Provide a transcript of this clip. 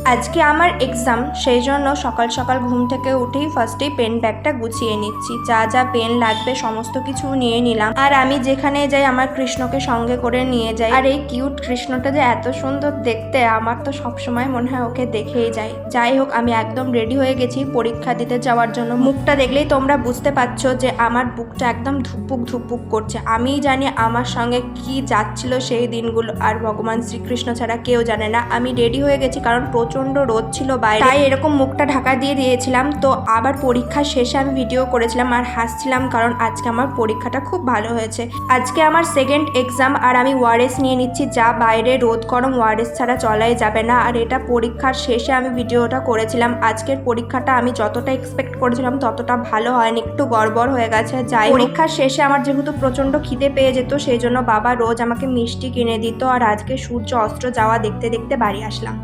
আজকে আমার এক্সাম, সেই জন্য সকাল সকাল ঘুম থেকে উঠেই ফার্স্টেই পেন ব্যাগটা গুছিয়ে নিচ্ছি। যা যা পেন লাগবে সমস্ত কিছু নিয়ে নিলাম। আর আমি যেখানে যাই আমার কৃষ্ণকে সঙ্গে করে নিয়ে যাই। আর এই কিউট কৃষ্ণটা যে এত সুন্দর দেখতে, আমার তো সবসময় মনে হয় ওকে দেখেই যাই। যাই হোক, আমি একদম রেডি হয়ে গেছি পরীক্ষা দিতে যাওয়ার জন্য। মুখটা দেখলেই তোমরা বুঝতে পারছো যে আমার বুকটা একদম ধুকপুক ধুকপুক করছে। আমিই জানি আমার সঙ্গে কি যাচ্ছিল সেই দিনগুলো, আর ভগবান শ্রীকৃষ্ণ ছাড়া কেউ জানে না। আমি রেডি হয়ে গেছি কারণ প্রচন্ড রোদ ছিল বাইরে, তাই এরকম মুখটা ঢাকা দিয়ে দিয়েছিলাম। তো আবার পরীক্ষা শেষে আমি ভিডিও করেছিলাম আর হাসছিলাম, কারণ আজকে আমার পরীক্ষাটা খুব ভালো হয়েছে। আজকে আমার সেকেন্ড এক্সাম আর আমি ওআরএস নিয়ে নিচ্ছি। যা বাইরে রোদ গরম, ওআরএস ছাড়া চলাই যাবে না। আর এটা পরীক্ষার শেষে আমি ভিডিওটা করেছিলাম। আজকের পরীক্ষাটা আমি যতটা এক্সপেক্ট করেছিলাম ততটা ভালো হয়নি, একটু গড়বড় হয়ে গেছে। যাই, পরীক্ষার শেষে আমার যেহেতু প্রচন্ড খিদে পেয়ে যেত, সেই জন্য বাবা রোজ আমাকে মিষ্টি কিনে দিত। আর আজকে সূর্য অস্ত যাওয়া দেখতে দেখতে বাড়ি আসলাম।